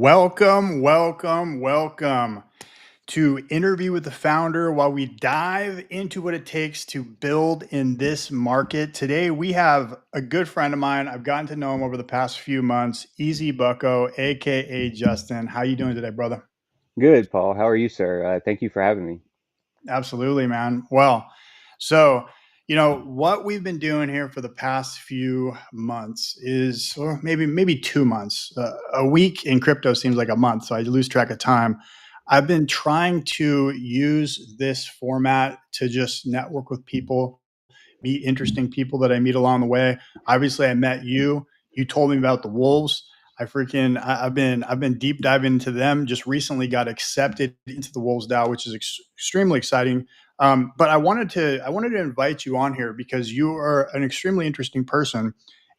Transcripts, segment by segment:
Welcome to Interview with the Founder while we dive into what it takes to build in this market. Today, we have a good friend of mine. I've gotten to know him over the past few months, ezbucko, aka Justin. How you doing today, brother? Good, Paul. How are you, sir? Thank you for having me. Absolutely, man. Well, so what we've been doing here for the past few months is, or maybe 2 months. A week in crypto seems like a month, so I lose track of time. I've been trying to use this format to just network with people, meet interesting people that I meet along the way. Obviously, I met you. You told me about the Wolves. I've been deep diving into them. Just recently got accepted into the Wolves DAO, which is extremely exciting. But I wanted to invite you on here because you are an extremely interesting person,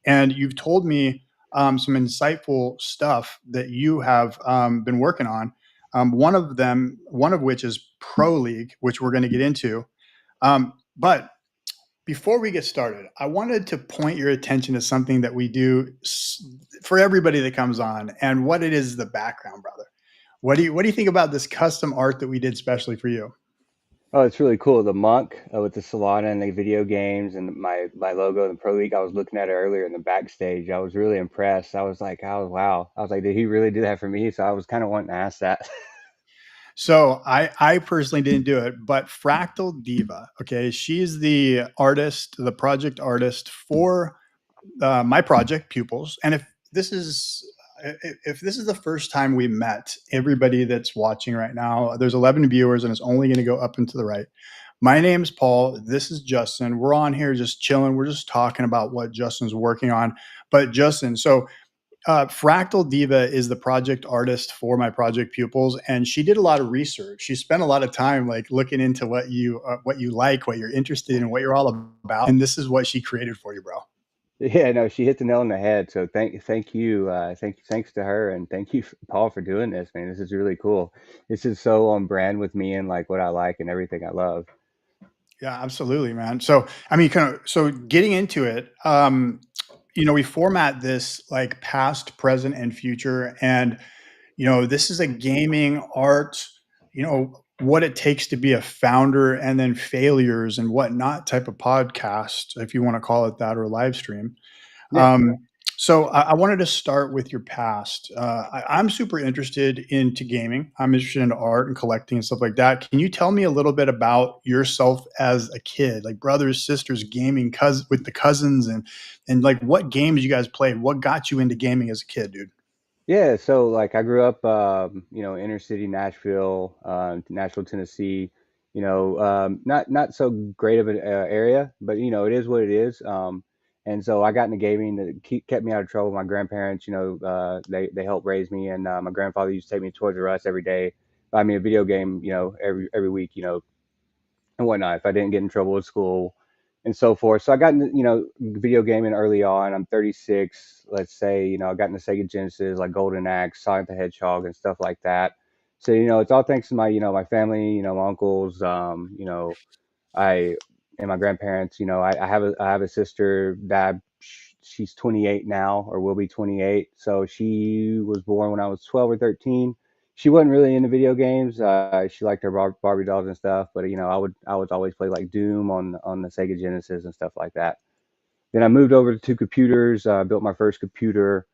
and you've told me some insightful stuff that you have been working on. One of which is Pro League, which we're going to get into. But before we get started, I wanted to point your attention to something that we do for everybody that comes on, and what it is the background, brother. What do you think about this custom art that we did specially for you? Oh, it's really cool. The monk with the Solana and the video games and my logo in the Pro League. I was looking at it earlier in the backstage. I was really impressed. I was like, oh wow. I was like, did he really do that for me? So I was kind of wanting to ask that. So I personally didn't do it, but Fractal Diva, okay, she's the artist, the project artist for my project Pupils. And if this is the first time we met, everybody that's watching right now, there's 11 viewers and it's only going to go up and to the right. My name's Paul. This is Justin. We're on here just chilling. We're just talking about what Justin's working on. But Justin, so Fractal Diva is the project artist for my project Pupils, and she did a lot of research. She spent a lot of time like looking into what you like, what you're interested in, what you're all about, and this is what she created for you, bro. Yeah, no, she hit the nail on the head. So thank you. Thanks to her, and thank you, Paul, for doing this, man. This is really cool. This is so on brand with me and like what I like and everything I love. Yeah, absolutely, man. So, I mean, so getting into it, we format this like past, present, and future. And, this is a gaming art, what it takes to be a founder and then failures and whatnot type of podcast, if you want to call it that, or live stream. Yeah. Um, so I wanted to start with your past. I'm super interested into gaming. I'm interested in art and collecting and stuff like that. Can you tell me a little bit about yourself as a kid, like brothers, sisters, gaming, with the cousins, and like what games you guys played? What got you into gaming as a kid, dude? Yeah, so like I grew up, inner city Nashville, Nashville, Tennessee. Not so great of an area, but it is what it is. And so I got into gaming that kept me out of trouble. My grandparents, they helped raise me, and my grandfather used to take me to Toys R Us every day, buy me a video game, every week, and whatnot if I didn't get in trouble at school and so forth. So I got into, video gaming early on. I'm 36. Let's say, I got into Sega Genesis, like Golden Axe, Sonic the Hedgehog, and stuff like that. So, it's all thanks to my family, my uncles, I, and my grandparents. I have a sister that she's 28 now, or will be 28. So she was born when I was 12 or 13. She wasn't really into video games. She liked her Barbie dolls and stuff, but I would always play like Doom on the Sega Genesis and stuff like that. Then I moved over to computers. Built my first computer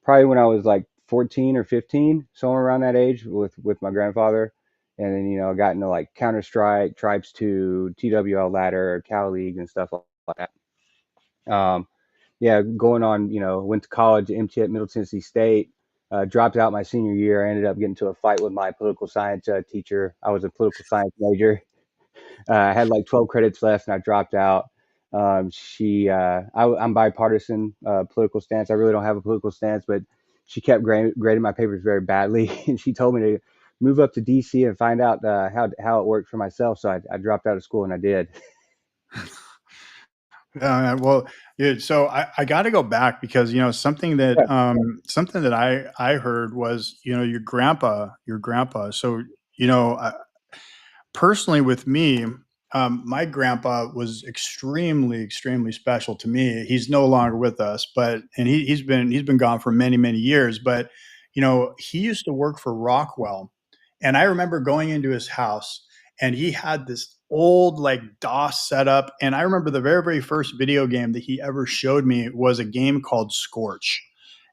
probably when I was like 14 or 15, somewhere around that age with my grandfather. And then I got into like Counter Strike, Tribes 2, TWL Ladder, Cal League, and stuff like that. Yeah, going on, went to college, MT at Middle Tennessee State. Dropped out my senior year. I ended up getting into a fight with my political science teacher. I was a political science major. I had like 12 credits left, and I dropped out. I'm bipartisan political stance. I really don't have a political stance, but she kept grading my papers very badly, and she told me to move up to DC and find out how it worked for myself. So I dropped out of school, and I did. Well, yeah, so I got to go back because something that I heard was your grandpa. So you know, I, personally with me, my grandpa was extremely special to me. He's no longer with us, but and he's been gone for many years. But he used to work for Rockwell, and I remember going into his house, and he had this old like DOS setup. And I remember the very, very first video game that he ever showed me was a game called Scorch.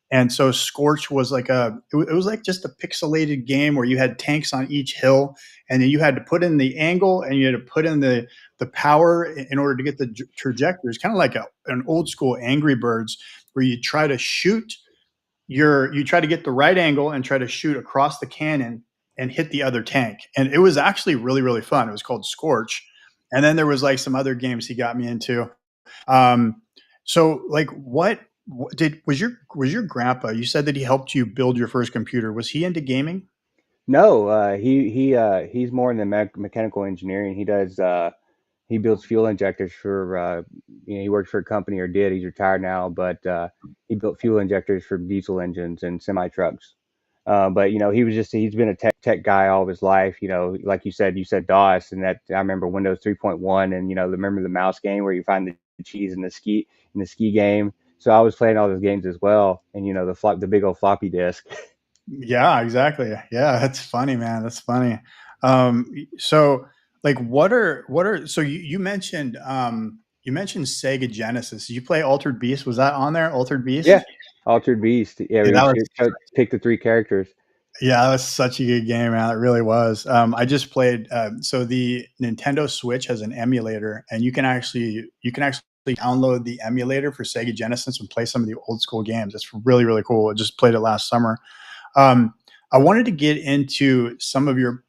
And so Scorch was like it was like just a pixelated game where you had tanks on each hill, and then you had to put in the angle and you had to put in the power in order to get the trajectories, kind of like an old school Angry Birds, where you try to you try to get the right angle and try to shoot across the cannon and hit the other tank. And it was actually really, really fun. It was called Scorch. And then there was like some other games he got me into. Um, so like what did was your grandpa? You said that he helped you build your first computer. Was he into gaming? No, he's more in the mechanical engineering. He builds fuel injectors for he works for a company or did. He's retired now, but he built fuel injectors for diesel engines and semi trucks. But he's been a tech guy all of his life. Like you said DOS, and that I remember Windows 3.1, and remember the mouse game where you find the cheese in the ski game. So I was playing all those games as well, and the big old floppy disk. Yeah, exactly. Yeah, that's funny, man. That's funny. So like what are so you mentioned Sega Genesis. Did you play Altered Beast? Was that on there? Altered Yeah, Beast? Altered Beast. Yeah, Yeah, we that was pick the three characters. yeah, that was such a good game, man. It really was. I just played. So the Nintendo Switch has an emulator, and you can actually download the emulator for Sega Genesis and play some of the old school games. It's really, really cool. I just played it last summer. Um, I wanted to get into some of your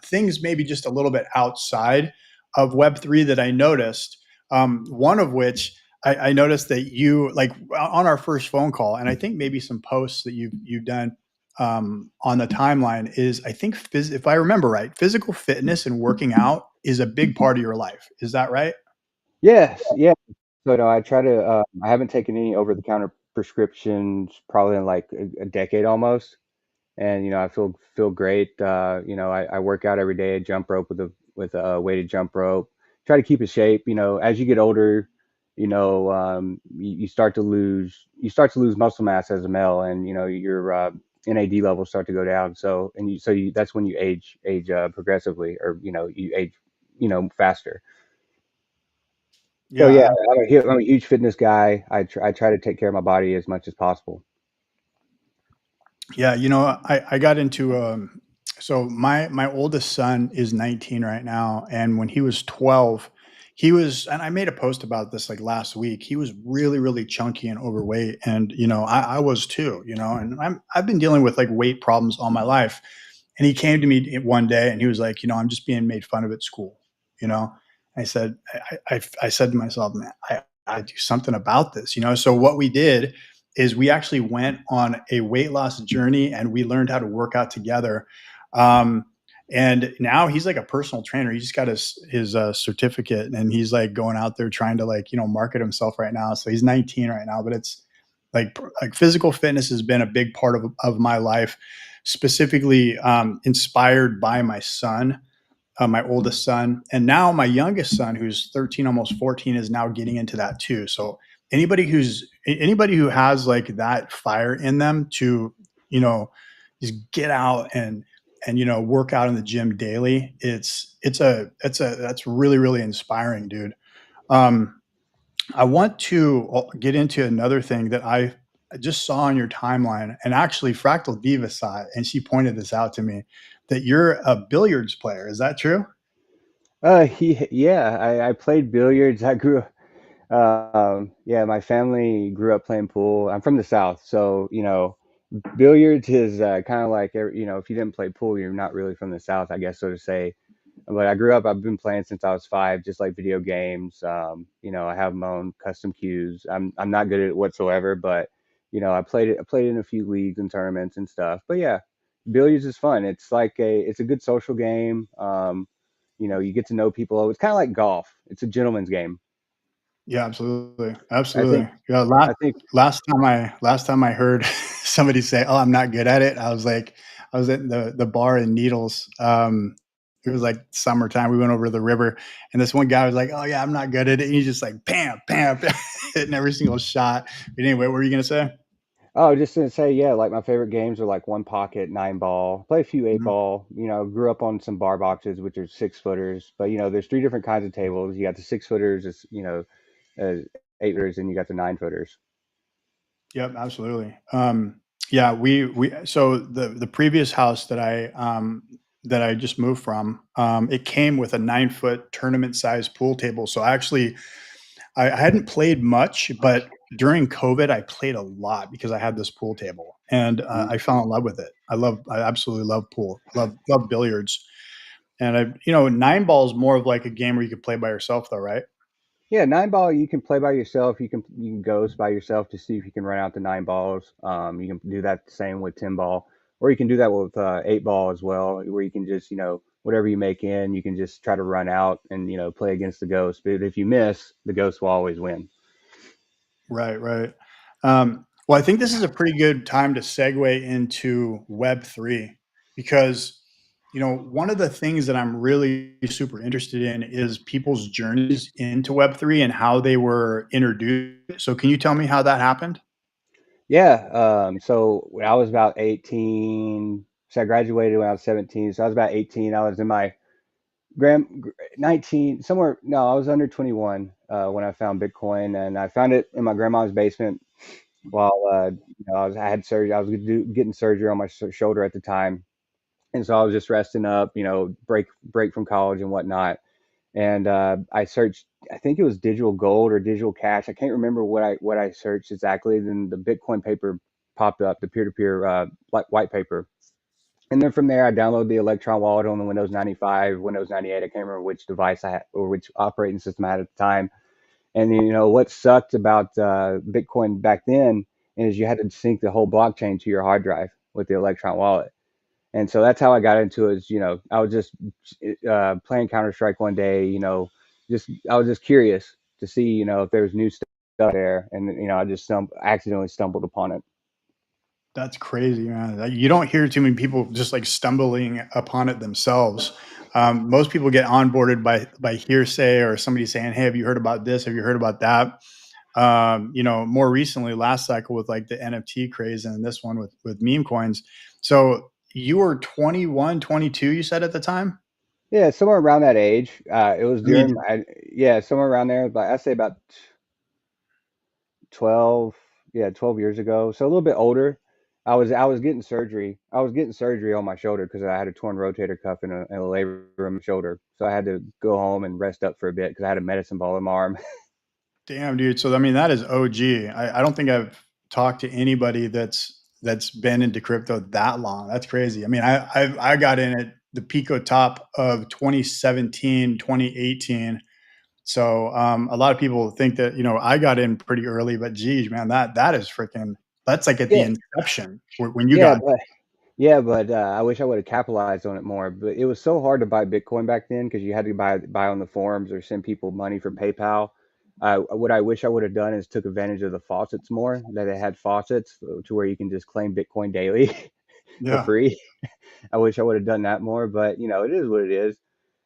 things, maybe just a little bit outside of Web3 that I noticed. One of which I noticed that you like on our first phone call, and I think maybe some posts that you've done on the timeline is I think if I remember right, physical fitness and working out is a big part of your life. Is that right? Yes, yeah. So no, I try to. I haven't taken any over-the-counter prescriptions probably in like a decade almost, and I feel great. I work out every day, jump rope with a weighted jump rope. Try to keep in shape. As you get older, you start to lose muscle mass as a male, and your NAD levels start to go down. That's when you age progressively, or you age faster. So yeah, Yeah, I'm a huge fitness guy. I try to take care of my body as much as possible. yeah. I got into so my oldest son is 19 right now, and when he was 12, and I made a post about this like last week. He was really, really chunky and overweight, and I was too. And I've been dealing with like weight problems all my life. And he came to me one day and he was like, I'm just being made fun of at school. You know, I said, I said to myself, man, I do something about this. So what we did is we actually went on a weight loss journey and we learned how to work out together. Um, and now he's like a personal trainer. He just got his certificate, and he's like going out there trying to like market himself right now. So he's 19 right now, but it's like physical fitness has been a big part of my life, specifically inspired by my son, my oldest son, and now my youngest son, who's 13, almost 14, is now getting into that too. So anybody who has like that fire in them to, you know, just get out and work out in the gym daily, that's really, really inspiring, dude. Um, I want to get into another thing that I just saw on your timeline, and actually Fractal Diva saw it, and she pointed this out to me that you're a billiards player. Is that true? Yeah, I played billiards. Yeah, my family grew up playing pool. I'm from the South, so billiards is kind of like if you didn't play pool, you're not really from the South, I guess, so to say. But I've been playing since I was 5, just like video games. I have my own custom cues. I'm not good at it whatsoever, but I played in a few leagues and tournaments and stuff. But yeah, billiards is fun. It's a good social game. You get to know people. It's kind of like golf. It's a gentleman's game. Yeah, absolutely, I absolutely. think Yeah, I think last time I heard somebody say, "Oh, I'm not good at it," I was like, I was at the bar in Needles. It was like summertime. We went over the river, and this one guy was like, "Oh yeah, I'm not good at it." And he's just like, "Bam, bam, bam," hitting every single shot. But anyway, what were you gonna say? Oh, just to say, yeah, like my favorite games are like one pocket, nine ball, play a few eight Mhm. ball. Grew up on some bar boxes, which are 6 footers. But there's three different kinds of tables. You got the 6 footers, uh, 8 footers, and you got the 9 footers. Yep, absolutely. Yeah, we so the previous house that I just moved from, it came with a 9 foot tournament size pool table. So actually, I hadn't played much, but during COVID, I played a lot because I had this pool table, and Mhm. I fell in love with it. I absolutely love pool. Love billiards, and nine ball is more of like a game where you could play by yourself, though, right? Yeah, nine ball you can play by yourself. You can ghost by yourself to see if you can run out the 9 balls. You can do that the same with 10 ball, or you can do that with 8 ball as well, where you can just whatever you make in, you can just try to run out and play against the ghost. But if you miss, the ghost will always win. Right, right. Well, I think this is a pretty good time to segue into Web3 because, one of the things that I'm really super interested in is people's journeys into Web3 and how they were introduced. So, can you tell me how that happened? Yeah. So when I was about 18, so I graduated when I was 17. So I was about 18. I was in my 19 somewhere. No, I was under 21 when I found Bitcoin, and I found it in my grandma's basement while I had surgery. I was getting surgery on my shoulder at the time, and so I was just resting up, break from college and whatnot. And I searched, I think it was digital gold or digital cash. I can't remember what I searched exactly. Then the Bitcoin paper popped up, the peer-to-peer like white paper. And then from there, I downloaded the Electron wallet on the Windows 95, Windows 98. I can't remember which device I had or which operating system I had at the time. And what sucked about Bitcoin back then is you had to sync the whole blockchain to your hard drive with the Electron wallet. And so that's how I got into it. Is, I was just playing Counter Strike one day. Just I was just curious to see if there was new stuff there, and I just accidentally stumbled upon it. That's crazy, man. You don't hear too many people just like stumbling upon it themselves. Most people get onboarded by hearsay or somebody saying, "Hey, have you heard about this? Have you heard about that?" More recently, last cycle with like the NFT craze, and this one with meme coins. So you were 21, 22, you said at the time? Yeah, somewhere around that age. It was I mean, during yeah, somewhere around there. But I say about 12, yeah, 12 years ago. So a little bit older. I was getting surgery. I was getting surgery on my shoulder because I had a torn rotator cuff and a labrum in my shoulder. So I had to go home and rest up for a bit because I had a medicine ball in my arm. damn, dude. So I mean, that is OG. I don't think I've talked to anybody that's been into crypto that long. That's crazy. I mean, I got in at the Pico top of 2017, 2018. So a lot of people think that I got in pretty early, but geez, man, that is freaking. That's like at the Yeah, inception when you yeah, got. but yeah, but I wish I would have capitalized on it more. But it was so hard to buy Bitcoin back then because you had to buy on the forums or send people money for PayPal. What I wish I would have done is took advantage of the faucets more. That they had faucets to where you can just claim Bitcoin daily for Yeah. free. I wish I would have done that more, but it is what it is.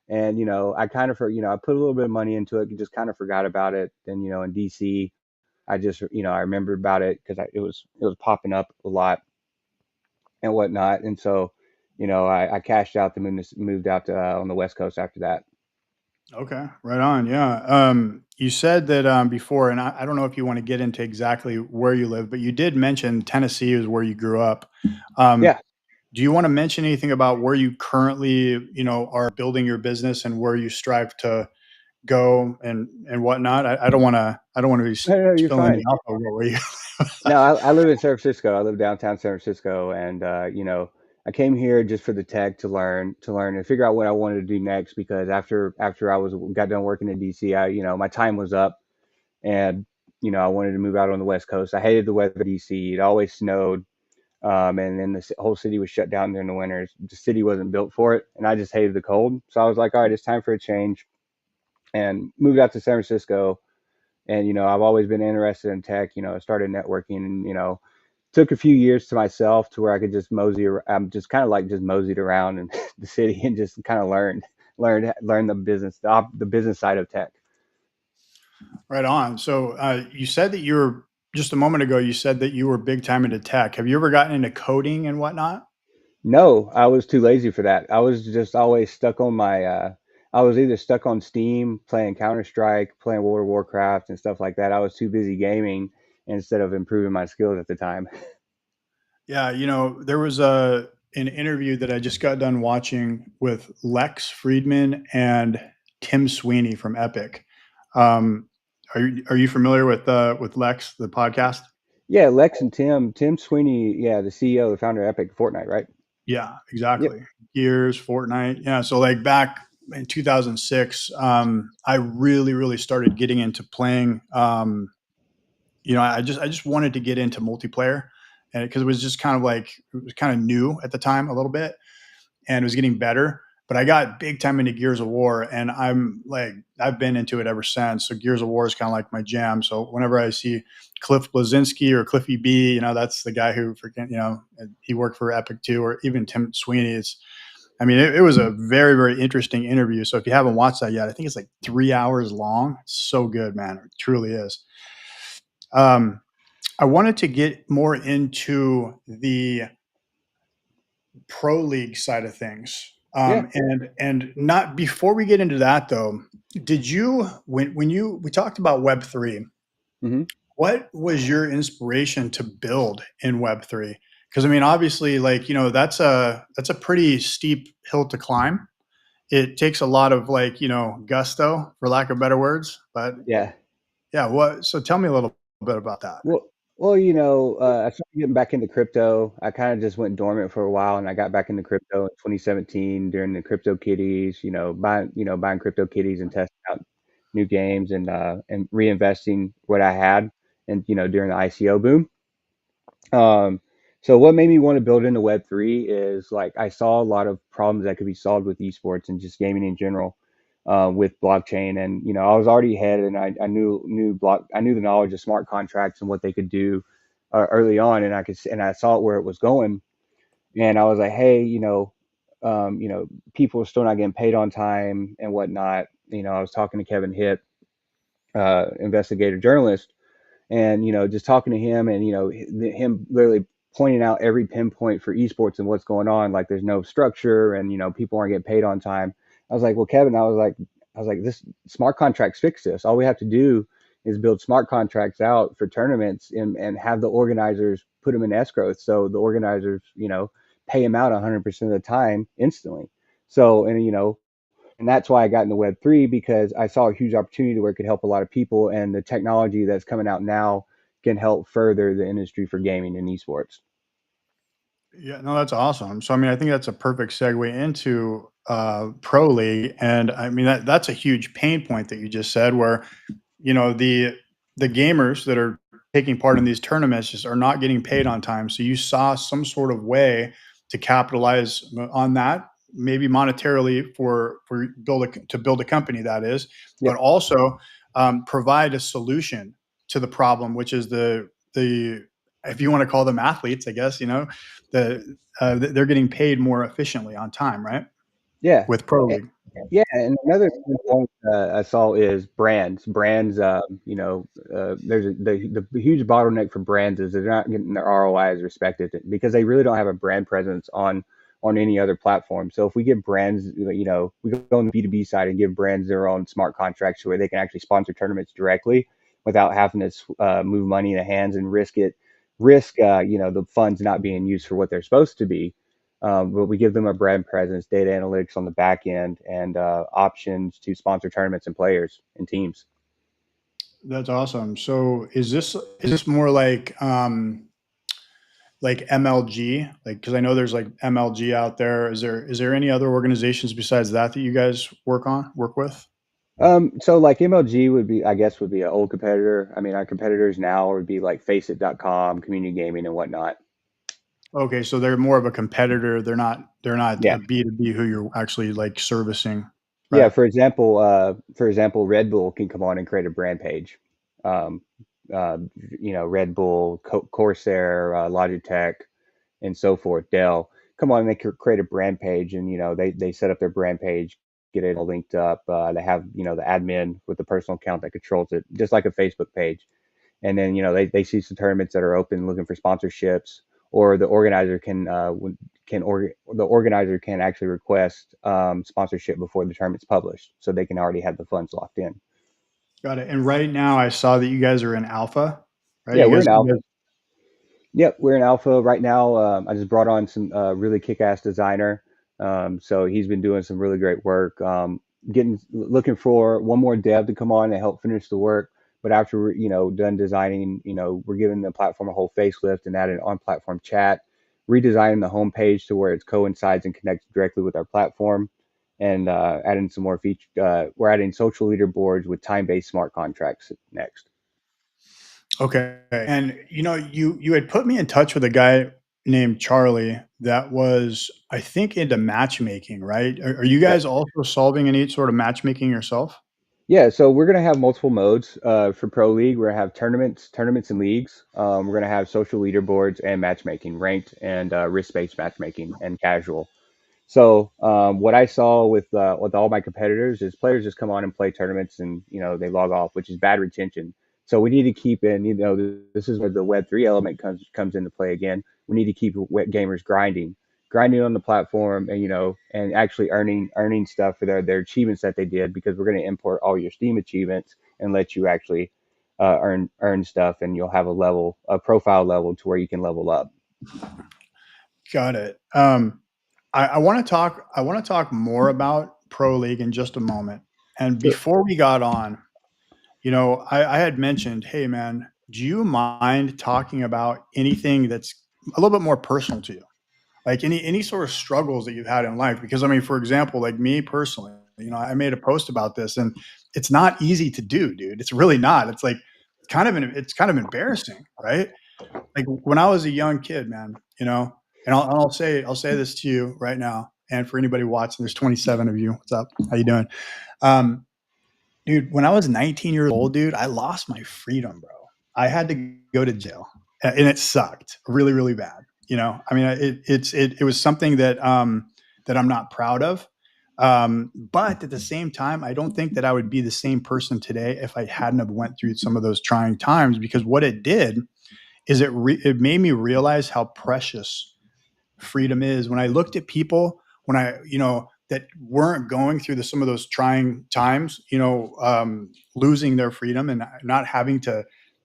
And I kind of I put a little bit of money into it, and just kind of forgot about it. Then in DC, I just I remembered about it because it was popping up a lot and whatnot. And so, I cashed out the moved out to, on the West Coast after that. Okay, right on. Yeah. You said that before, and I don't know if you want to get into exactly where you live, but you did mention Tennessee is where you grew up. Um, Yeah. do you want to mention anything about where you currently, are building your business and where you strive to go and whatnot? I don't want to be No, no, you're spilling the fine. alpha where you. No, I live in San Francisco. I live downtown San Francisco, and I came here just for the tech to learn and figure out what I wanted to do next. Because after I was got done working in DC, my time was up, and I wanted to move out on the West Coast. I hated the weather in DC. It always snowed. And then the whole city was shut down during the winters. The city wasn't built for it, and I just hated the cold. So I was like, all right, it's time for a change, and moved out to San Francisco. And I've always been interested in tech. I started networking, and took a few years to myself to where I could just I'm just kind of like just moseyed around in the city and just kind of learn the business, the business side of tech. Right on. So you said that you're just a moment ago, you said that you were big time into tech. Have you ever gotten into coding and whatnot? No, I was too lazy for that. I was just always stuck on my I was either stuck on Steam playing Counter-Strike, playing World of Warcraft and stuff like that. I was too busy gaming instead of improving my skills at the time. Yeah, there was a an interview that I just got done watching with Lex Friedman and Tim Sweeney from Epic. Um, are you familiar with Lex, the podcast? Yeah, Lex and Tim Sweeney, yeah, the CEO, the founder of Epic Fortnite, right? Yeah, Yep. exactly. Gears, Fortnite. Yeah, so like back in 2006, I really, really started getting into playing. I just wanted to get into multiplayer, and because it was just kind of like it was kind of new at the time a little bit, and it was getting better. But I got big time into Gears of War, and I've been into it ever since. So Gears of War is kind of like my jam. So whenever I see Cliff Blazinski or Cliffy B, that's the guy who freaking he worked for Epic too, or even Tim Sweeney. It was a very very interesting interview. So if you haven't watched that yet, I think it's like 3 hours long. It's so good, man. It truly is. Um, I wanted to get more into the pro league side of things. Yeah. And not before we get into that though, did you when you we talked about Web3, Hmm. what was your inspiration to build in Web3? Because obviously, like, that's a pretty steep hill to climb. It takes a lot of like, gusto, for lack of better words. But Yeah. yeah, what so tell me a little bit about that. Well, I started getting back into crypto. I kind of just went dormant for a while, and I got back into crypto in 2017 during the crypto kitties. Buying crypto kitties and testing out new games and reinvesting what I had, and during the ICO boom. Um, so what made me want to build into Web3 is like I saw a lot of problems that could be solved with esports and just gaming in general, with blockchain. And I was already ahead, and I knew the knowledge of smart contracts and what they could do early on, and I saw where it was going, and I was like, hey, people are still not getting paid on time and whatnot. I was talking to Kevin Hitt, investigative journalist, and just talking to him, and him literally pointing out every pinpoint for esports and what's going on, like there's no structure, and people aren't getting paid on time. I was like, well, Kevin, I was like, this smart contracts fix this. All we have to do is build smart contracts out for tournaments, and have the organizers put them in escrow, so the organizers pay them out 100% of the time instantly. So, and that's why I got into Web3, because I saw a huge opportunity where it could help a lot of people, and the technology that's coming out now can help further the industry for gaming and esports. Yeah, no, that's awesome. So, I think that's a perfect segue into pro league, and that's a huge pain point that you just said, where the gamers that are taking part in these tournaments just are not getting paid on time. So you saw some sort of way to capitalize on that, maybe monetarily for build a company that is, but Yep. also provide a solution to the problem, which is the if you want to call them athletes, I guess they're getting paid more efficiently on time, right? Yeah. With pro Eh, league. Yeah, and another good point I saw is brands. Brands, there's the huge bottleneck for brands is they're not getting their ROI as respected, because they really don't have a brand presence on any other platform. So if we give brands, we go on the B2B side and give brands their own smart contracts where they can actually sponsor tournaments directly without having to move money in the hands and risk the funds not being used for what they're supposed to be. But we give them a brand presence, data analytics on the back end, and options to sponsor tournaments and players and teams. That's awesome. So is this more like MLG? Like, because I know there's like MLG out there. Is there any other organizations besides that that you guys work with? So like MLG would be an old competitor. I mean, our competitors now would be like Faceit.com, Community Gaming, and whatnot. Okay, so they're more of a competitor. They're not Yeah. a B2B who you're actually like servicing, Yeah, right? for example, Red Bull can come on and create a brand page. Um, Red Bull, Corsair, Logitech, and so forth. Dell come on and they could create a brand page, and they set up their brand page, get it all linked up. They have the admin with the personal account that controls it, just like a Facebook page. and then they see some tournaments that are open looking for sponsorships, or the organizer the organizer can actually request sponsorship before the tournament's published, so they can already have the funds locked in. Got it. And right now, I saw that you guys are in alpha, right? Yeah, You we're guys, in you alpha. guys Yep, we're in alpha right now. I just brought on some really kick-ass designer. So he's been doing some really great work. Getting looking for one more dev to come on and help finish the work. But after we're, done designing, we're giving the platform a whole facelift and adding on-platform chat, redesigning the homepage to where it coincides and connects directly with our platform, and adding some more feature. We're adding social leaderboards with time-based smart contracts next. okay? And you had put me in touch with a guy named Charlie that was, I think, into matchmaking, right? Are you guys also solving any sort of matchmaking yourself? Yeah, so we're gonna have multiple modes for Pro League. We're gonna have tournaments and leagues. We're gonna have social leaderboards and matchmaking, ranked and risk-based matchmaking and casual. So what I saw with all my competitors is players just come on and play tournaments, and they log off, which is bad retention. So we need to keep in, this is where the Web3 element comes into play again. We need to keep gamers grinding on the platform, and and actually earning stuff for their achievements that they did, because we're going to import all your Steam achievements and let you actually earn stuff, and you'll have a profile level to where you can level up. Got it. I want to talk. I want to talk more about Pro League in just a moment. And Sure. before we got on, I had mentioned, hey man, do you mind talking about anything that's a little bit more personal to you? Like any sort of struggles that you've had in life? Because I mean, for example, like me personally, I made a post about this, and it's not easy to do, dude. It's really not. It's like it's kind of embarrassing, right? Like when I was a young kid, man, and I'll say this to you right now, and for anybody watching, there's 27 of you. What's up? How you doing? Um, Dude, when I was 19 years old, dude, I lost my freedom, bro. I had to go to jail, and it sucked really, really bad. I mean, it was something that I'm not proud of. But at the same time, I don't think that I would be the same person today if I hadn't have went through some of those trying times. Because what it did is it made me realize how precious freedom is. When I looked at people, when I that weren't going through some of those trying times, losing their freedom and not having to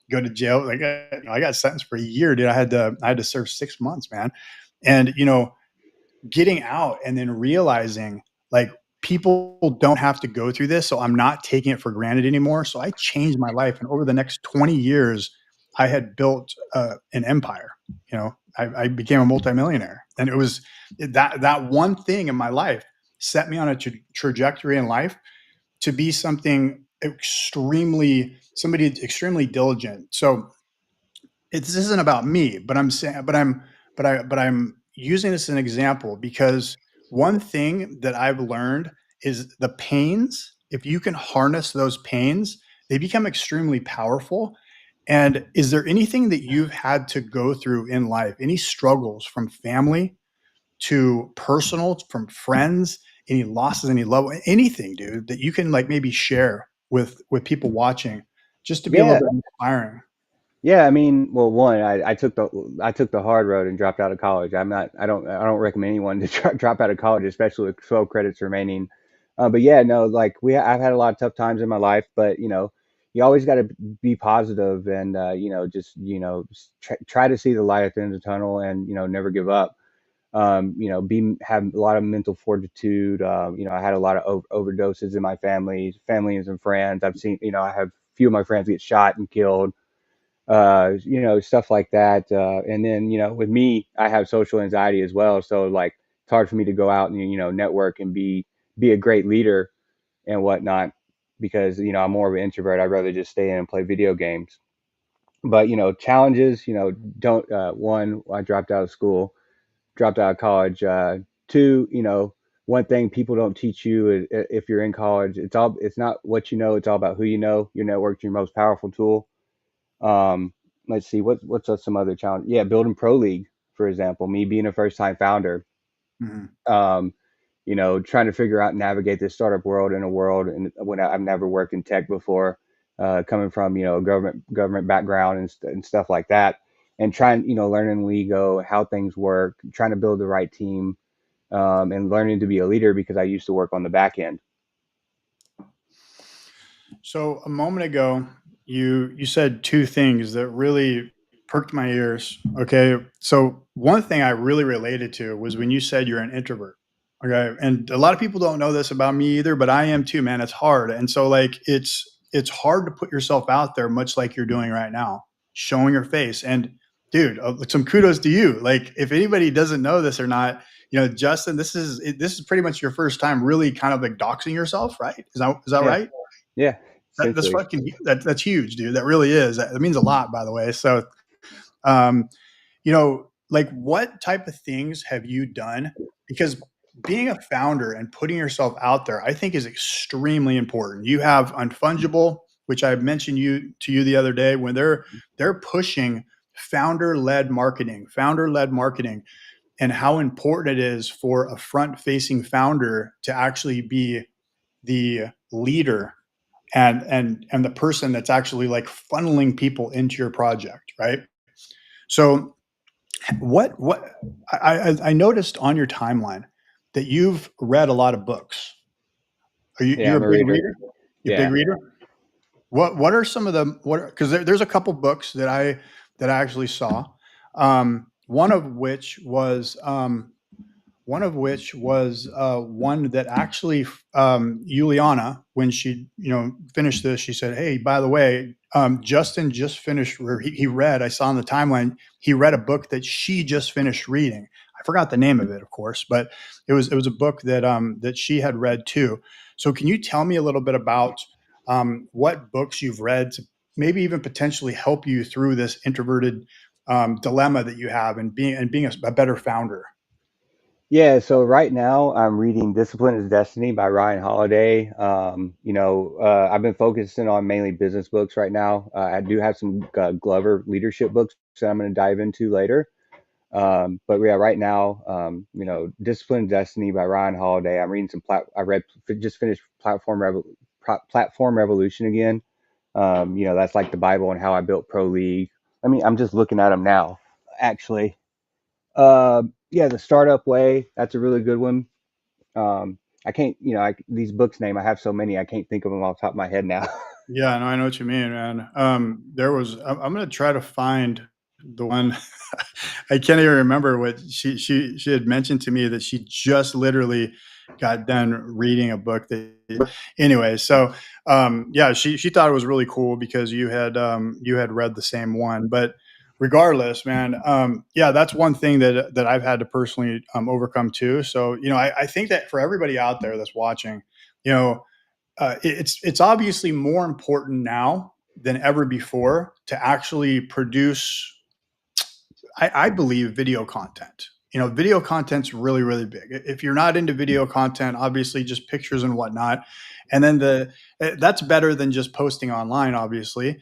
go to jail. Like I got sentenced for a year, dude. I had to serve 6 months, man. And getting out and then realizing like people don't have to go through this, so I'm not taking it for granted anymore. So I changed my life, and over the next 20 years I had built an empire. I became a multimillionaire, and it was that one thing in my life set me on a trajectory in life to be somebody extremely diligent. So this isn't about me, but I'm saying, but I'm using this as an example because one thing that I've learned is the pains. If you can harness those pains, they become extremely powerful. And is there anything that you've had to go through in life? Any struggles from family to personal, from friends? Any losses? Any love? Anything, dude, that you can like maybe share with people watching, just to be a little Yeah, bit inspiring. yeah. I mean, well, one, I took the hard road and dropped out of college. I don't recommend anyone to drop out of college, especially with 12 credits remaining. But yeah, no, like I've had a lot of tough times in my life, but you always got to be positive, and just try to see the light at the end of the tunnel, and never give up. Be have a lot of mental fortitude. I had a lot of overdoses in my families and friends. I've seen, I have few of my friends get shot and killed, stuff like that. And then, with me, I have social anxiety as well. So like, it's hard for me to go out and, network and be a great leader and whatnot, because, I'm more of an introvert. I'd rather just stay in and play video games. But, challenges, don't, one, I dropped out of school, dropped out of college. Two, one thing people don't teach you is, if you're in college, it's not what you know, it's all about who you know. Your network's your most powerful tool. um, let's see, some other challenge. Yeah, building Pro League, for example. Me being a first time founder, Mhm. um, trying to figure out and navigate this startup world in a world and when I've never worked in tech before. coming from government background and stuff like that, and trying learning lingo, how things work, trying to build the right team, and learning to be a leader because I used to work on the back end. So a moment ago, you said two things that really perked my ears. Okay, so one thing I really related to was when you said you're an introvert. Okay, and a lot of people don't know this about me either, but I am too, man. It's hard, and so like it's hard to put yourself out there, much like you're doing right now, showing your face. And dude, some kudos to you. Like if anybody doesn't know this or not, Justin, this is pretty much your first time really kind of like doxing yourself, right? Is that Yeah, right? yeah, That's essentially. that's huge, dude. That really is. That means a lot, by the way. So, um, like what type of things have you done? Because being a founder and putting yourself out there, I think is extremely important. You have Unfungible, which I mentioned you the other day, when they're pushing founder led marketing, and how important it is for a front facing founder to actually be the leader and the person that's actually like funneling people into your project, right? So what I noticed on your timeline that you've read a lot of books. Yeah, You're a I'm a big reader. reader? You a big Yeah. reader? What are some of the what? Because there's a couple books that I actually saw. Um, one of which was um, one of which was one that actually Juliana, when she finished this, she said, "Hey, by the way, Justin just finished. Or he read. I saw on the timeline. He read a book that she just finished reading. I forgot the name of it, of course, but it was a book that she had read too. So, can you tell me a little bit about what books you've read to maybe even potentially help you through this introverted dilemma that you have and being a better founder?" Yeah, so right now I'm reading Discipline is Destiny by Ryan Holiday. I've been focusing on mainly business books right now. I do have some Glover leadership books that I'm going to dive into later. But yeah, right now, Discipline is Destiny by Ryan Holiday. I'm reading I read just finished Platform Revolution again. That's like the Bible and how I built Pro League. I mean, I'm just looking at them now, actually. Yeah, the Startup Way. That's a really good one. I can't, these books name. I have so many, I can't think of them off the top of my head now. Yeah, no, I know what you mean, man. I'm gonna try to find the one. I can't even remember what she had mentioned to me that she just literally got done reading a book that. Anyway, so yeah, she thought it was really cool because you had read the same one, but regardless, man, yeah, that's one thing that I've had to personally overcome too. So I think that for everybody out there that's watching, you know it's obviously more important now than ever before to actually produce, I believe, video content. Video content's really, really big. If you're not into video content, obviously just pictures and whatnot, and then that's better than just posting online, obviously.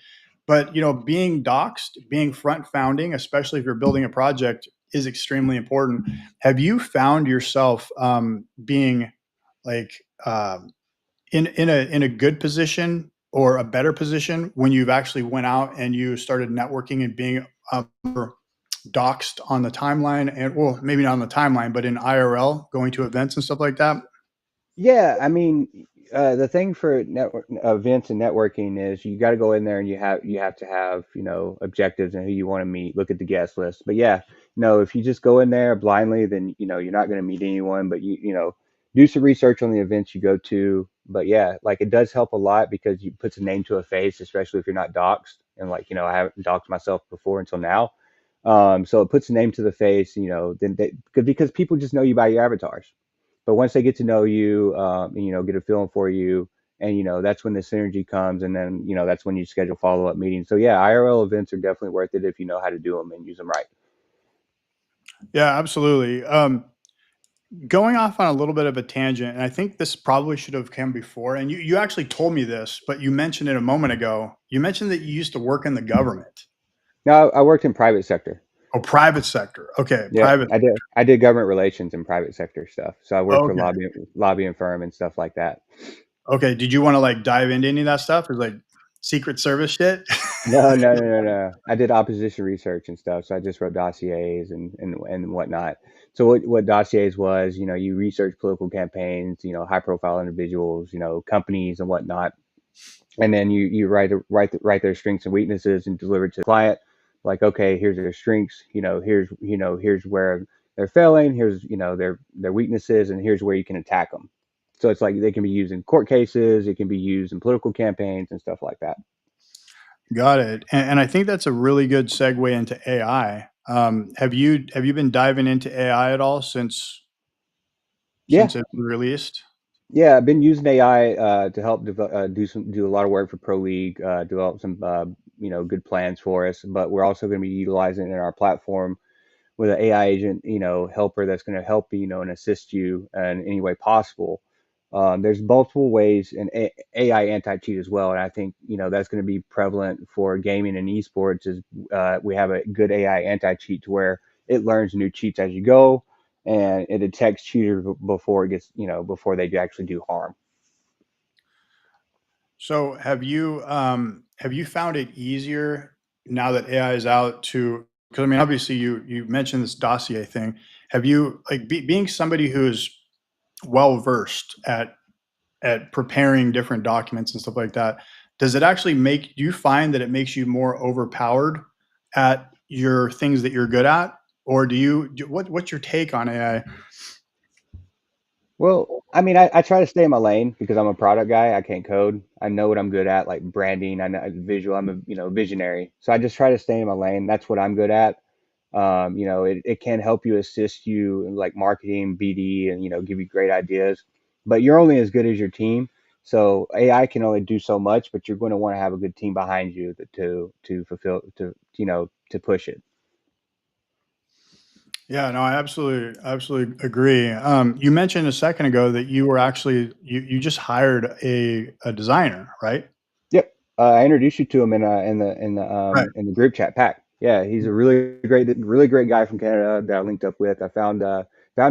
But being doxed, being front founding, especially if you're building a project, is extremely important. Have you found yourself being like in a good position or a better position when you've actually went out and you started networking and being doxed on the timeline, and well, maybe not on the timeline, but in IRL, going to events and stuff like that? Yeah, I mean, the thing for network events and networking is you got to go in there and you have to have objectives and who you want to meet. Look at the guest list. But yeah, no, if you just go in there blindly, then you're not going to meet anyone. But do some research on the events you go to. But yeah, like it does help a lot because you puts a name to a face, especially if you're not doxxed. And like I haven't doxed myself before until now. So it puts a name to the face. Then because people just know you by your avatars. But once they get to know you, get a feeling for you, and that's when the synergy comes, and then that's when you schedule follow up meetings. So yeah, IRL events are definitely worth it if you know how to do them and use them right. Yeah, absolutely. Going off on a little bit of a tangent, and I think this probably should have come before, and you actually told me this, but you mentioned it a moment ago. You mentioned that you used to work in the government. Now I worked in private sector. Oh, private sector. Okay, Yeah, private. I did government relations and private sector stuff. So I worked for Okay. lobbying firm and stuff like that. Okay. Did you want to like dive into any of that stuff, or like Secret Service shit. No, no, no, no, no. I did opposition research and stuff, so I just wrote dossiers and whatnot. So what dossiers was, you research political campaigns, high profile individuals, companies and whatnot, and then you write their strengths and weaknesses and deliver it to the client. Like, okay, here's their strengths, here's where they're failing, here's their weaknesses, and here's where you can attack them. So it's like they can be used in court cases, it can be used in political campaigns and stuff like that. Got it. And I think that's a really good segue into AI. Have you been diving into AI at all Yeah, since it was released? yeah, I've been using AI to help do a lot of work for Pro League, develop some good plans for us. But we're also going to be utilizing it in our platform with an AI agent, helper that's going to help you, and assist you in any way possible. There's multiple ways, and AI anti-cheat as well, and I think that's going to be prevalent for gaming and esports. Is we have a good AI anti-cheat to where it learns new cheats as you go, and it detects cheaters before it gets, before they actually do harm. So have you found it easier now that AI is out to, because I mean obviously you mentioned this dossier thing. Have you like being somebody who's well versed at preparing different documents and stuff like that, does it actually make, do you find that it makes you more overpowered at your things that you're good at? Or what's your take on AI? Well, I mean, I try to stay in my lane because I'm a product guy. I can't code. I know what I'm good at, like branding. I know visual. I'm a visionary. So I just try to stay in my lane. That's what I'm good at. It can help you, assist you in like marketing, BD, and give you great ideas. But you're only as good as your team. So AI can only do so much, but you're going to want to have a good team behind you to fulfill to push it. Yeah, no, I absolutely agree. You mentioned a second ago that you were actually you just hired a designer, right? Yep. I introduced you to him Right. in the group chat pack. Yeah, he's a really great guy from Canada that I linked up with. I found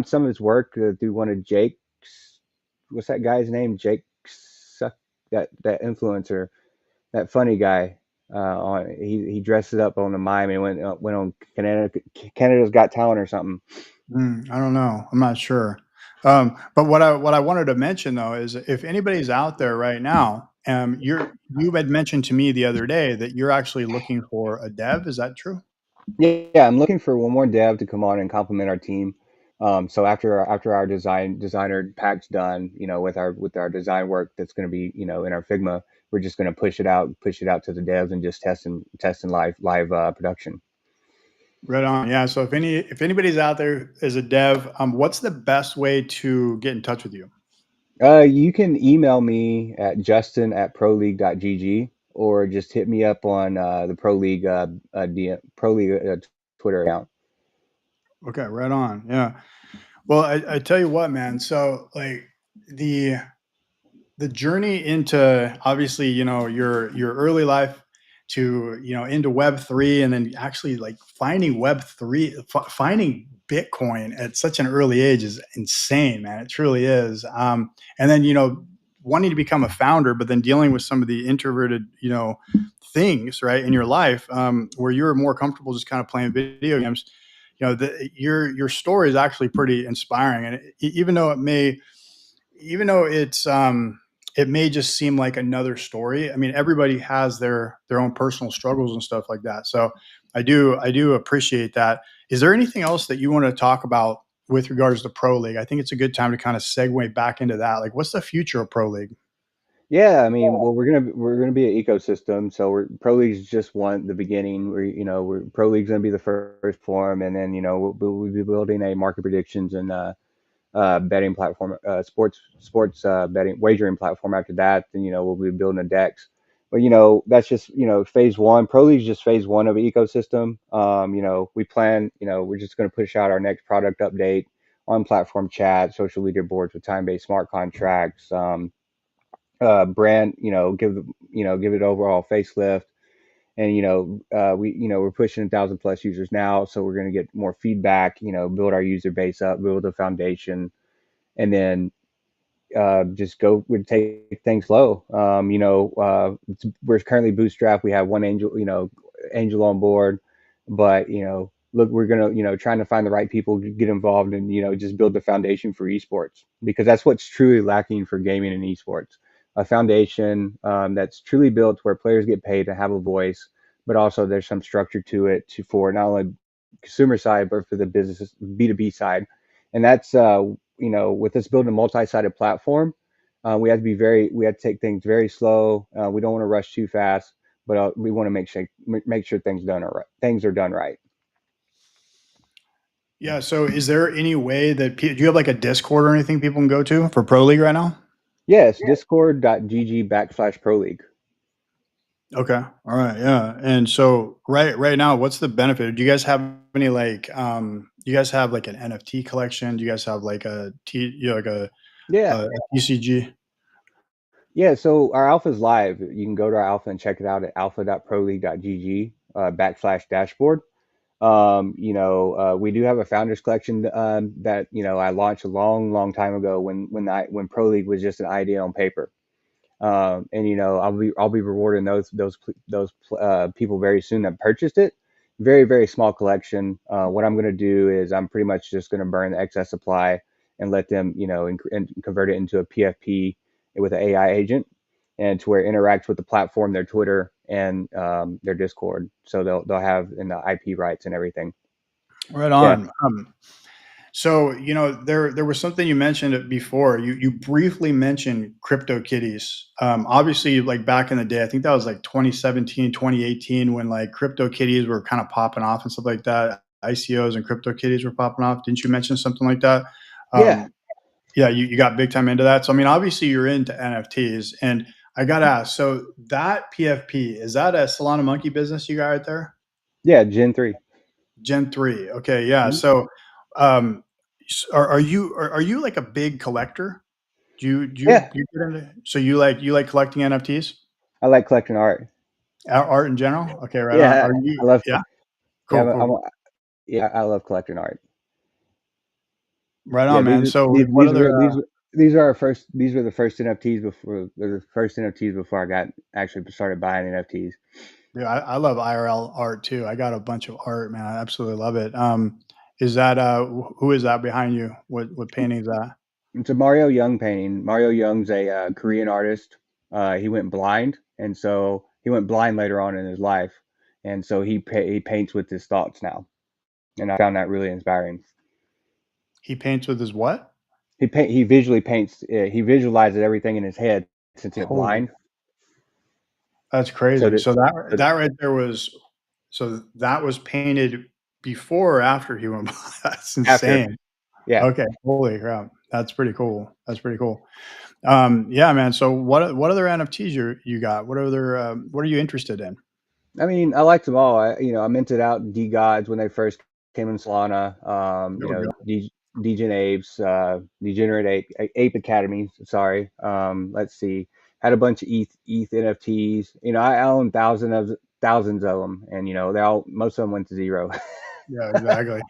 some of his work through one of Jake's. What's that guy's name? Jake Suck. That influencer, that funny guy. He dressed it up on the mime and went on Canada's Got Talent or something. I don't know. I'm not sure. But what I wanted to mention though is if anybody's out there right now, you had mentioned to me the other day that you're actually looking for a dev. Is that true? Yeah, I'm looking for one more dev to come on and complement our team. So after our designer pack's done, with our design work that's going to be in our Figma, we're just going to push it out to the devs and just test in live production. Right on. Yeah. So if anybody's out there as a dev, what's the best way to get in touch with you? You can email me at justin@proleague.gg or just hit me up on the Pro League Pro League Twitter account. Okay. Right on. Yeah. Well, I tell you what, man. So like the the journey into obviously your early life to into web 3 and then actually like finding web 3, finding bitcoin at such an early age is insane, man. It truly is. And then wanting to become a founder but then dealing with some of the introverted things right in your life, where you're more comfortable just kind of playing video games. Your story is actually pretty inspiring, and even though it may just seem like another story. I mean, everybody has their own personal struggles and stuff like that. So I do appreciate that. Is there anything else that you want to talk about with regards to Pro League? I think it's a good time to kind of segue back into that. Like, what's the future of Pro League? Yeah, I mean, well, we're gonna be an ecosystem. So Pro League's just the beginning. We're Pro League's gonna be the first form, and then we'll be building a market predictions and betting platform, sports betting wagering platform after that. Then we'll be building a DEX. But that's just phase one. Pro League's just phase one of an ecosystem. We plan. We're just gonna push out our next product update on platform chat, social leaderboards with time-based smart contracts. Brand, give it overall facelift. And we're pushing 1,000 plus users now, so we're going to get more feedback. Build our user base up, build a foundation, and then just go would take things slow. We're currently bootstrapped. We have one angel, angel on board, but look, we're gonna, trying to find the right people to get involved and just build the foundation for esports because that's what's truly lacking for gaming and esports. A foundation that's truly built where players get paid to have a voice, but also there's some structure to it for not only consumer side but for the business B2B side, and that's with us building a multi-sided platform, we have to take things very slow. We don't want to rush too fast, but we want to make sure things are done right. Yeah. So, is there any way that do you have like a Discord or anything people can go to for Pro League right now? Yes, discord.gg/pro league. Okay. All right. Yeah. And so, right now, what's the benefit? Do you guys have any do you guys have like an NFT collection? Do you guys have like like Yeah, a TCG? yeah. So our alpha is live. You can go to our alpha and check it out at alpha.proleague.gg /dashboard. We do have a founders collection that I launched a long, long time ago when Pro League was just an idea on paper. And I'll be rewarding those people very soon that purchased it. Very very small collection. What I'm going to do is I'm pretty much just going to burn the excess supply and let them and convert it into a PFP with an AI agent, and to where it interacts with the platform, their Twitter and their Discord. So they'll have in the IP rights and everything. Right Yeah, on. So, there was something you mentioned before. You briefly mentioned crypto kitties. Obviously, like back in the day, I think that was like 2017, 2018, when like crypto kitties were kind of popping off and stuff like that. ICOs and crypto kitties were popping off. Didn't you mention something like that? yeah, Um, yeah, you got big time into that. So, I mean, obviously, you're into NFTs, and I got to ask. So, that PFP, is that a Solana Monkey business you got right there? yeah. Gen 3. Gen 3. Okay, yeah. Mhm. So, um, are you like a big collector? Yeah, Do you get into so you like collecting NFTs? I like collecting art. Art in general? Okay, right on. Yeah, Are I you love. yeah? Yeah, Cool, cool. yeah, I love collecting art. Right Yeah, on, man. So, like, what other, these are our first. These were the first NFTs before the first NFTs before I got actually started buying NFTs. yeah, I love IRL art too. I got a bunch of art, man. I absolutely love it. Is that, who is that behind you? What painting is that? It's a Mario Young painting. Mario Young's a Korean artist. He went blind, and so he went blind later on in his life, and so he paints with his thoughts now, and I found that really inspiring. He paints with his what? He visually paints. He visualizes everything in his head since he went Holy, blind. that's So crazy. that, So that so that right there was so that was painted before or after he went by? That's after, insane. yeah. Okay, holy crap. That's pretty cool. That's pretty cool. Yeah, man. So what other NFTs you got? What are you interested in? I mean, I liked them all. I minted out D Gods when they first came in Solana. There we go. Degen Apes, Degenerate Ape Academy. Sorry. Let's see. Had a bunch of ETH NFTs. I own thousands of them, and most of them went to zero. Yeah, exactly.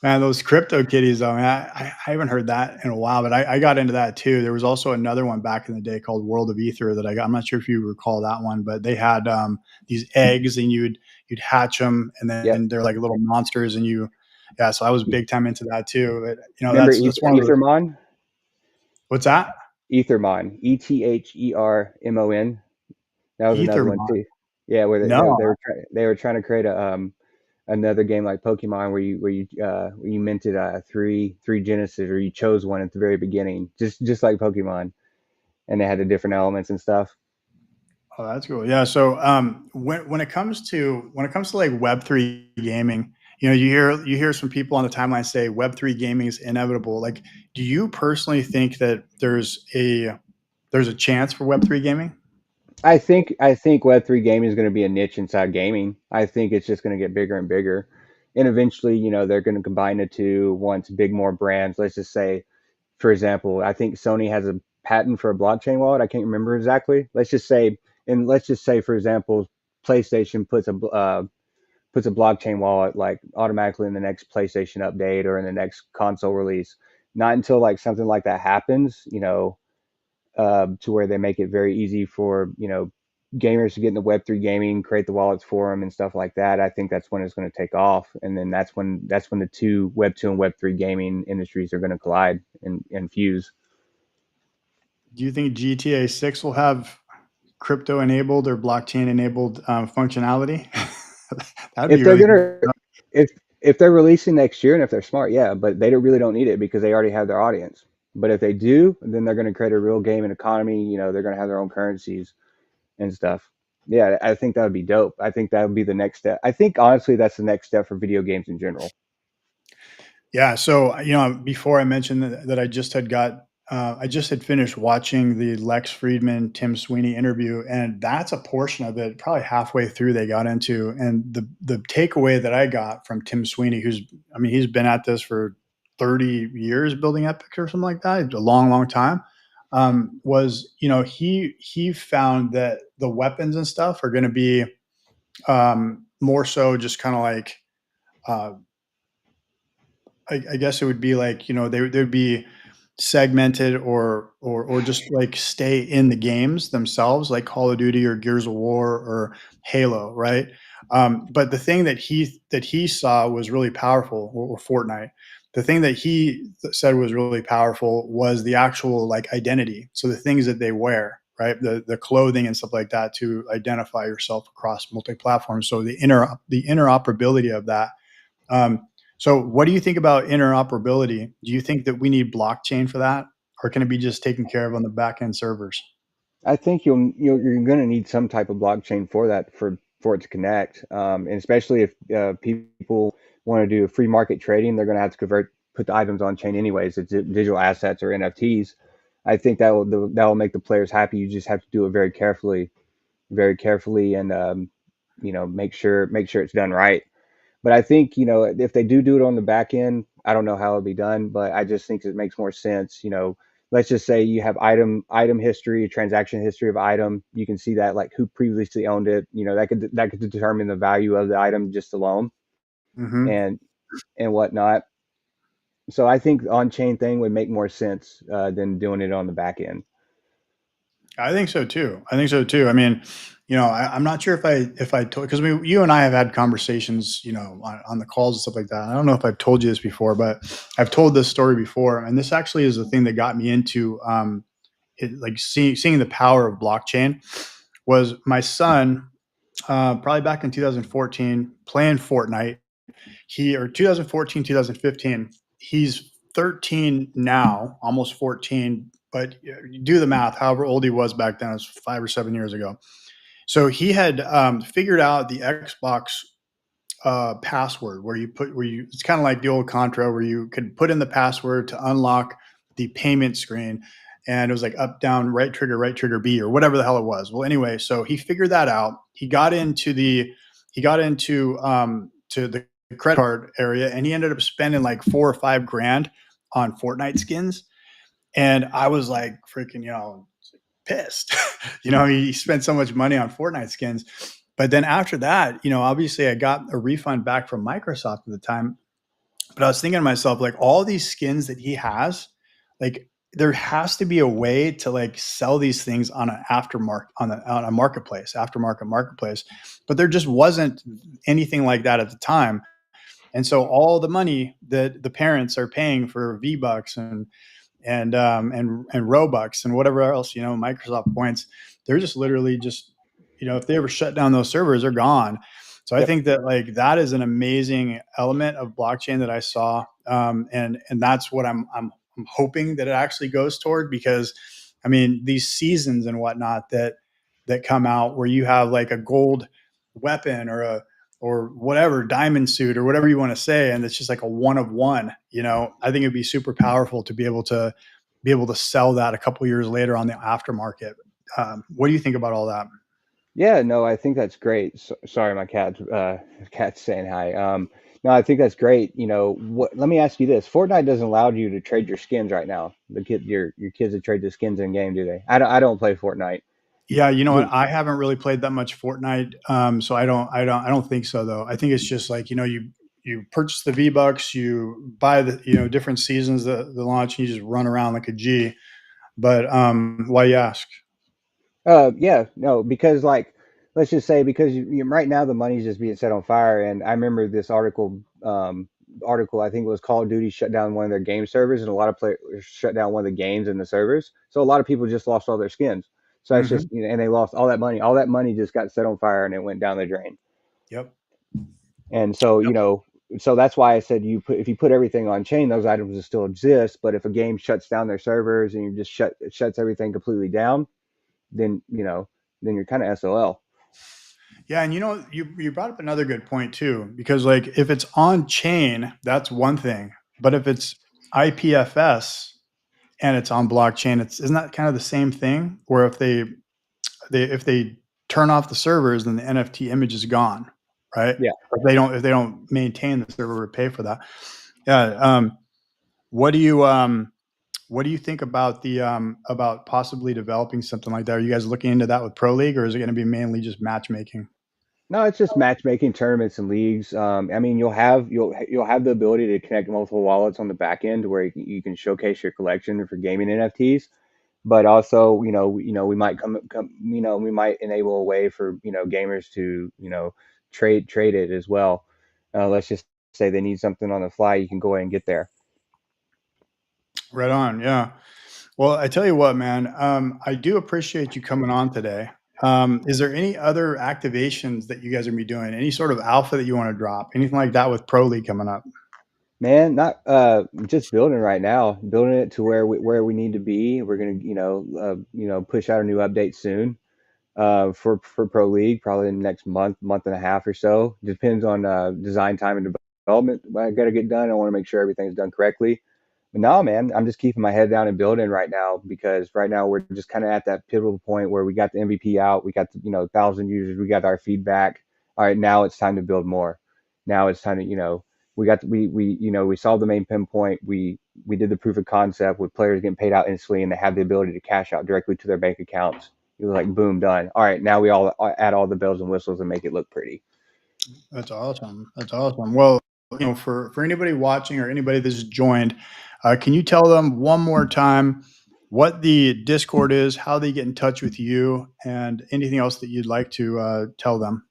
Man, those crypto kitties though, man, I haven't heard that in a while, but I got into that too. There was also another one back in the day called World of Ether that I got. I'm not sure if you recall that one, but they had these eggs and you'd hatch them and Yep. then they're like little monsters and yeah, so I was big time into that too. But Remember that's one of those. Ethermon? What's that? Ethermon. ETHERMON. That was another one Ethermon. too. Yeah, where No. they were trying to create another game like Pokemon where you minted three Genesis, or you chose one at the very beginning, just like Pokemon, and they had the different elements and stuff. Oh, that's cool. Yeah. So when it comes to like Web3 gaming, you hear some people on the timeline say Web3 gaming is inevitable. Like, do you personally think that there's a chance for Web3 gaming? I think Web3 gaming is going to be a niche inside gaming. I think it's just going to get bigger and bigger, and eventually, they're going to combine the two once big more brands. Let's just say, for example, I think Sony has a patent for a blockchain wallet. I can't remember exactly. Let's just say, for example, PlayStation puts a blockchain wallet like automatically in the next PlayStation update or in the next console release. not until like something like that happens, to where they make it very easy for gamers to get into Web3 gaming, create the wallets for them and stuff like that. I think that's when it's going to take off, and then that's when the two Web2 and Web3 gaming industries are going to collide and fuse. Do you think GTA 6 will have crypto enabled or blockchain enabled functionality? That'd be If they're really gonna if if they're releasing next year and if they're smart, yeah, but they really don't need it because they already have their audience. But if they do, then they're going to create a real game and economy. They're going to have their own currencies and stuff. Yeah, I think that would be dope. I think that would be the next step. I think honestly, that's the next step for video games in general. Yeah. So, before I mentioned that I just had finished watching the Lex Friedman, Tim Sweeney interview, and that's a portion of it, probably halfway through they got into. And the takeaway that I got from Tim Sweeney, he's been at this for 30 years building epics or something like that, a long, long time. Was, he found that the weapons and stuff are going to be more so just kind of like, uh, I guess it would be like, they'd be segmented or just like stay in the games themselves, like Call of Duty or Gears of War or Halo, right? But the thing that he saw was really powerful, or Fortnite. The thing that he said was really powerful was the actual like identity. So the things that they wear, right? The clothing and stuff like that to identify yourself across multi platforms. So the interoperability of that. Um, so, what do you think about interoperability? Do you think that we need blockchain for that, or can it be just taken care of on the back end servers? I think you're going to need some type of blockchain for that for it to connect, and especially if people want to do free market trading, they're going to have to put the items on chain anyways. It's digital assets or NFTs. I think that will make the players happy. You just have to do it very carefully, and make sure it's done right. But I think, if they do it on the back end, I don't know how it'll be done, but I just think it makes more sense. Let's just say you have item history, transaction history of item. You can see that, like, who previously owned it. That could determine the value of the item just alone, Hmm. and whatnot. So I think the on-chain thing would make more sense than doing it on the back end. I think so too. I think so too. I mean, I'm not sure if I told, because you and I have had conversations, on the calls and stuff like that. I don't know if I've told you this before, but I've told this story before, and this actually is the thing that got me into like seeing the power of blockchain. Was my son, probably back in 2014, playing Fortnite. He or 2014, 2015. He's 13 now, almost 14. But you do the math. However old he was back then, it was 5 or 7 years ago. So he had figured out the Xbox password where you it's kind of like the old Contra where you could put in the password to unlock the payment screen, and it was like up down right trigger B or whatever the hell it was. Well, anyway, so he figured that out. He got into to the credit card area, and he ended up spending like 4 or 5 grand on Fortnite skins. And I was like freaking, pissed. He spent so much money on Fortnite skins. But then after that, obviously I got a refund back from Microsoft at the time. But I was thinking to myself, like all these skins that he has, like there has to be a way to like sell these things on an aftermarket on a marketplace, aftermarket marketplace. But there just wasn't anything like that at the time. And so all the money that the parents are paying for V Bucks and Robux and whatever else, Microsoft points, they're just literally just, if they ever shut down those servers, they're gone. So I Yep. think that like that is an amazing element of blockchain that I saw, and that's what I'm hoping that it actually goes toward, because I mean these seasons and whatnot that come out where you have like a gold weapon or whatever diamond suit or whatever you want to say, and it's just like a one of one. I think it'd be super powerful to be able to sell that a couple years later on the aftermarket. What do you think about all that? Yeah, no, I think that's great. Sorry, my cat's saying hi. No, I think that's great. Let me ask you this: Fortnite doesn't allow you to trade your skins right now. Your kids that trade the skins in game, do they? I don't play Fortnite. Yeah, you know what? Do- I haven't really played that much Fortnite, so I don't think so though. I think it's just like, you you purchase the V-Bucks, you buy the different seasons, the launch, and you just run around like a G. But why you ask? Yeah, no, because like, let's just say because right now the money's just being set on fire, and I remember this article I think it was Call of Duty shut down one of their game servers, and a lot of players shut down one of the games in the servers. So a lot of people just lost all their skins. So that's just Hmm. and they lost all that money. All that money just got set on fire and it went down the drain. Yep. And so Yep. so that's why I said if you put everything on chain, those items will still exist. But if a game shuts down their servers and you just shuts everything completely down, then then you're kind of SOL. Yeah, and you brought up another good point too, because like if it's on chain, that's one thing, but if it's IPFS and it's on blockchain, isn't that kind of the same thing? Where if they turn off the servers, then the NFT image is gone, right? Yeah. Or if they don't maintain the server or pay for that. Yeah. What do you what do you think about the about possibly developing something like that? Are you guys looking into that with Pro League, or is it going to be mainly just matchmaking? No, it's just matchmaking tournaments and leagues. I mean, you'll have the ability to connect multiple wallets on the back end where you can showcase your collection for gaming NFTs. But also, we might we might enable a way for gamers to trade it as well. Let's just say they need something on the fly, you can go ahead and get there. Right on. Yeah. Well, I tell you what, man, I do appreciate you coming on today. Is there any other activations that you guys are gonna be doing? Any sort of alpha that you want to drop? Anything like that with Pro League coming up? Man, not just building right now, building it to where we need to be. We're gonna push out a new update soon for Pro League, probably in the next month and a half or so. Depends on design time and development. I got to get done. I want to make sure everything's done correctly. But no, man, I'm just keeping my head down and building right now because right now we're just kind of at that pivotal point where we got the MVP out, we got the 1,000 users, we got our feedback. All right, now it's time to build more. Now it's time to we got we solved the main pinpoint. We did the proof of concept with players getting paid out instantly and they have the ability to cash out directly to their bank accounts. It was like boom, done. All right, now we all add all the bells and whistles and make it look pretty. That's awesome. That's awesome. Well, for anybody watching or anybody that's joined, can you tell them one more time what the Discord is, how they get in touch with you, and anything else that you'd like to tell them?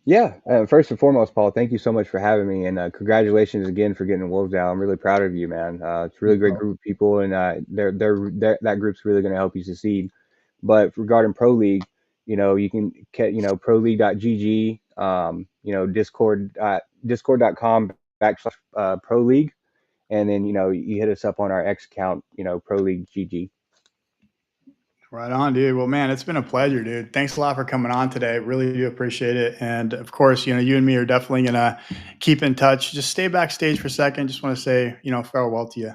Yeah, first and foremost, Paul, thank you so much for having me, and congratulations again for getting the Wolves down. I'm really proud of you, man. It's a really great group of people, and that group's really going to help you succeed. But regarding Pro League, you can get proleague.gg, discord.com / Pro League, and then you hit us up on our X account, Pro League GG. Right on, dude. Well, man, it's been a pleasure, dude. Thanks a lot for coming on today. Really do appreciate it. And of course, you and me are definitely gonna keep in touch. Just stay backstage for a second. Just want to say, farewell to you.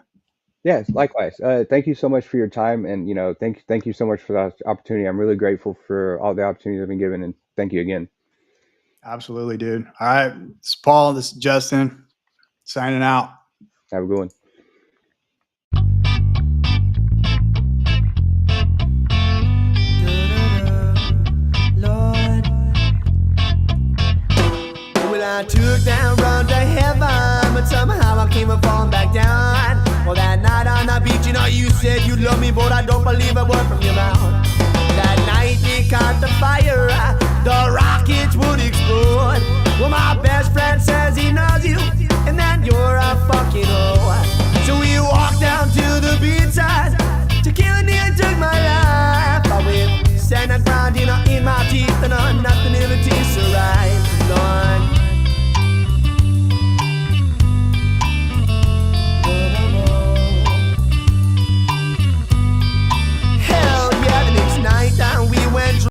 Yes, likewise. Thank you so much for your time, and thank you so much for the opportunity. I'm really grateful for all the opportunities I've been given, and thank you again. Absolutely, dude. All right. This is Paul. This is Justin. Signing out. Have a good one. Lord, well, I took that road to heaven, but somehow I came and falling back down. Well, that night on the beach, you said you love me, but I don't believe a word from your mouth.